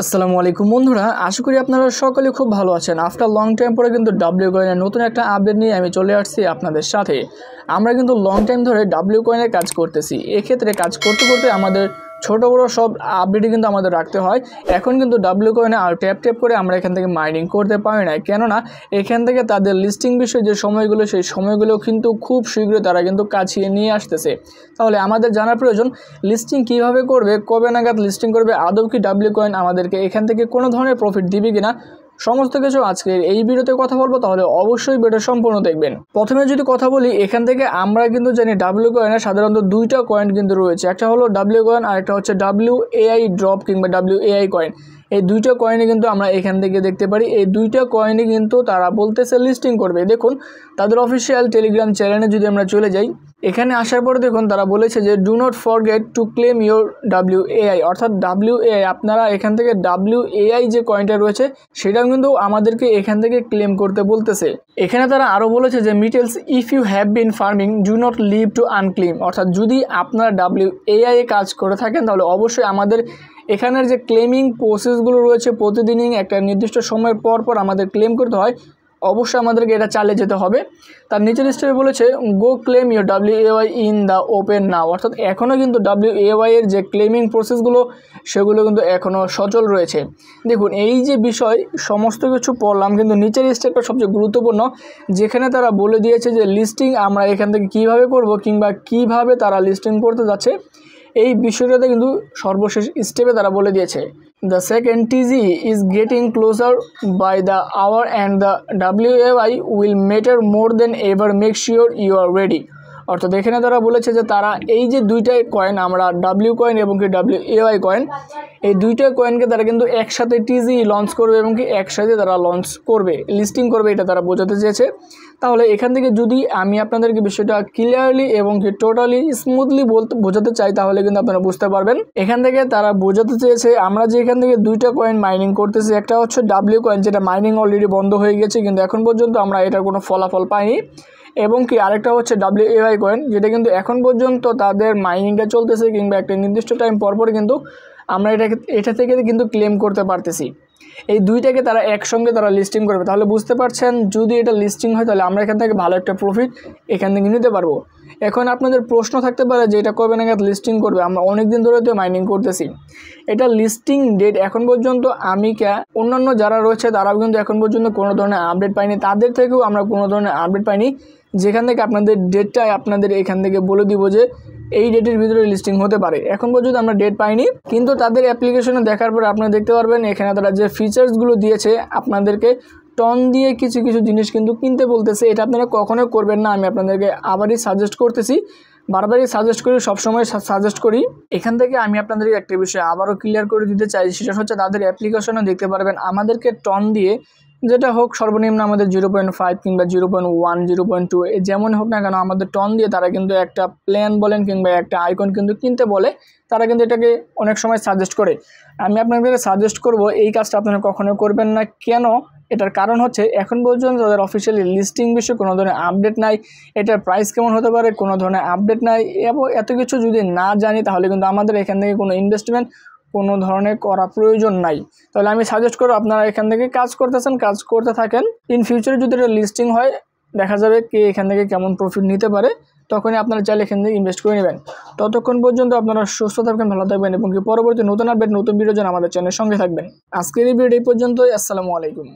আসসালামু আলাইকুম বন্ধুরা, আশা করি আপনারা সকলে খুব ভালো আছেন। আফটার লং টাইম পরে কিন্তু ডাব্লিউ কয়েনের নতুন একটা আপডেট নিয়ে আমি চলে আসছি আপনাদের সাথে। আমরা কিন্তু লং টাইম ধরে ডাব্লিউ কয়েনের কাজ করতেছি। এক্ষেত্রে কাজ করতে করতে আমাদের ছোটো বড়ো সব আপডেটই কিন্তু আমাদের রাখতে হয়। এখন কিন্তু ডাব্লিউ কয়েনে আর ট্যাপ করে আমরা এখান থেকে মাইনিং করতে পারি না, কেননা এখান থেকে তাদের লিস্টিং বিষয়ে যে সময়গুলো সেই সময়গুলো কিন্তু খুব শীঘ্রই তারা কিন্তু কাছিয়ে নিয়ে আসতেছে। তাহলে আমাদের জানার প্রয়োজন, লিস্টিং কিভাবে করবে, কবে নাগাদ লিস্টিং করবে, আদৌ কি ডাব্লিউ কয়েন আমাদেরকে এখান থেকে কোনো ধরনের প্রফিট দিবে কিনা, সমস্ত কিছু আজকে এই ভিডিওতে কথা বলবো। তাহলে অবশ্যই ভিডিও সম্পূর্ণ দেখবেন। প্রথমে যদি কথা বলি, এখান থেকে আমরা কিন্তু জানি ডাব্লিউ কয়েনের সাধারণত দুইটা কয়েন কিন্তু রয়েছে। একটা হলো ডাব্লিউ কয়েন আর একটা হচ্ছে WAI ড্রপ কিংবা WAI কয়েন। এই দুইটা কয়েনে কিন্তু আমরা এখান থেকে দেখতে পারি, এই দুইটা কয়েনে কিন্তু তারা বলতেছে লিস্টিং করবে। দেখুন তাদের অফিসিয়াল টেলিগ্রাম চ্যানেলে যদি আমরা চলে যাই, এখানে আসার পরে দেখুন তারা বলেছে যে do not forget to claim your WAI, অর্থাৎ WAI আপনারা এখান থেকে WAI যে কয়েনটা রয়েছে সেটাও কিন্তু আমাদেরকে এখান থেকে ক্লেম করতে বলতেছে। এখানে তারা আরও বলেছে যে মিটেলস if you have been farming do not leave to unclaim, অর্থাৎ যদি আপনারা WAI এ কাজ করে থাকেন তাহলে অবশ্যই আমাদের এখানের যে ক্লেমিং প্রসেসগুলো রয়েছে প্রতিদিনই একটা নির্দিষ্ট সময়ের পর পর আমাদের ক্লেম করতে হয়, অবশ্যই আমাদেরকে এটা চালিয়ে যেতে হবে। তার নিচের স্টেপে বলেছে go claim your WAI in the open now, অর্থাৎ এখনও কিন্তু WAI এর যে ক্লেমিং প্রসেসগুলো সেগুলো কিন্তু এখনও সচল রয়েছে। দেখুন এই যে বিষয় সমস্ত কিছু পড়লাম, কিন্তু নিচের স্টেপটা সবচেয়ে গুরুত্বপূর্ণ, যেখানে তারা বলে দিয়েছে যে লিস্টিং আমরা এখান থেকে কিভাবে করব কিংবা কিভাবে তারা লিস্টিং করতে যাচ্ছে। এই বিষয়টাতে কিন্তু সর্বশেষ স্টেপে তারা বলে দিয়েছে the second TG is getting closer by the hour and the WAI will matter more than ever, make sure you are ready. অর্থাৎ এখানে তারা বলেছে যে তারা এই যে দুইটাই কয়েন, আমরা ডাব্লিউ কয়েন এবং কি WAI কয়েন, এই দুইটা কয়েনকে তারা কিন্তু একসাথে TG লঞ্চ করবে এবং কি একসাথে তারা লঞ্চ করবে, লিস্টিং করবে, এটা তারা বোঝাতে চেয়েছে। তাহলে এখান থেকে যদি আমি আপনাদেরকে বিষয়টা ক্লিয়ারলি এবং কি টোটালি স্মুথলি বোঝাতে চাই তাহলে কিন্তু আপনারা বুঝতে পারবেন। এখান থেকে তারা বোঝাতে চেয়েছে আমরা যে এখান থেকে দুইটা কয়েন মাইনিং করতেছি, একটা হচ্ছে ডাব্লিউ কয়েন যেটা মাইনিং অলরেডি বন্ধ হয়ে গেছে কিন্তু এখন পর্যন্ত আমরা এটার কোনো ফলাফল পাইনি, এবং কি আরেকটা হচ্ছে WAI কয়েন যেটা কিন্তু এখন পর্যন্ত তাদের মাইনিংটা চলতেছে কিংবা একটা নির্দিষ্ট টাইম পরপর কিন্তু আমরা এটা থেকে কিন্তু ক্লেম করতে পারতেছি। এই দুইটাকে তারা একসঙ্গে তারা লিস্টিং করবে। তাহলে বুঝতে পারছেন যদি এটা লিস্টিং হয় তাহলে আমরা এখান থেকে ভালো একটা প্রফিট এখান থেকে নিতে পারবো। এখন আপনাদের প্রশ্ন থাকতে পারে যে এটা কবে নাগাদ লিস্টিং করবে, আমরা অনেক দিন ধরে তো মাইনিং করতেছি, এটা লিস্টিং ডেট এখন পর্যন্ত আমি অন্যান্য যারা রয়েছে তারাও কিন্তু এখন পর্যন্ত কোনো ধরনের আপডেট পাইনি, তাদের থেকেও আমরা কোনো ধরনের আপডেট পাইনি যেখান থেকে আপনাদের ডেটটা আপনাদের এখান থেকে বলে দিব যে এই ডেটের ভিতরে লিস্টিং হতে পারে। এখন পর্যন্ত আমরা ডেট পাইনি, কিন্তু তাদের অ্যাপ্লিকেশনে দেখার পরে আপনারা দেখতে পারবেন এখানে তারা যে ফিচার্সগুলো দিয়েছে আপনাদেরকে টন দিয়ে কিছু কিছু জিনিস কিন্তু কিনতে বলতেছে। এটা আপনারা কখনোই করবেন না, আমি আপনাদেরকে আবারই সাজেস্ট করতেছি, বারবারই সাজেস্ট করি, সবসময় সাজেস্ট করি। এখান থেকে আমি আপনাদেরকে একটা বিষয় আবারও ক্লিয়ার করে দিতে চাই, সেটা হচ্ছে তাদের অ্যাপ্লিকেশনে দেখতে পারবেন আমাদেরকে টন দিয়ে যেটা হোক সর্বনিম্ন আমাদের 0.5 কিংবা 0.1 0.2 যেমন হোক না কেন আমাদের টন দিয়ে তারা কিন্তু একটা প্ল্যান বলেন কিংবা একটা আইকন কিন্তু কিনতে বলে, তারা কিন্তু এটাকে অনেক সময় সাজেস্ট করে। আমি আপনাদেরকে সাজেস্ট করব এই কাজটা আপনারা কখনো করবেন না। কেন? এটার কারণ হচ্ছে এখন পর্যন্ত তাদের অফিসিয়ালি লিস্টিং বিষয়ে কোনো ধরনের আপডেট নাই, এটার প্রাইস কেমন হতে পারে কোনো ধরনের আপডেট নাই, এবং এত কিছু যদি না জানি তাহলে কিন্তু আমাদের এখান থেকে কোনো ইনভেস্টমেন্ট কোনো ধরনের করা প্রয়োজন নাই। তাহলে আমি সাজেস্ট করব আপনারা এখান থেকে কাজ করতেছেন, কাজ করতে থাকেন। ইন ফিউচারে যদি এটা লিস্টিং হয় দেখা যাবে কে এখান থেকে কেমন প্রফিট নিতে পারে, তখনই আপনারা চাইলে এখান থেকে ইনভেস্ট করে নেবেন। ততক্ষণ পর্যন্ত আপনারা সুস্থ থাকবেন, ভালো থাকবেন এবং কি পরবর্তী নতুন আপডেট নতুন ভিডিও যেন আমাদের চ্যানেলের সঙ্গে থাকবেন। আজকের এই ভিডিও এই পর্যন্তই। আসসালামু আলাইকুম।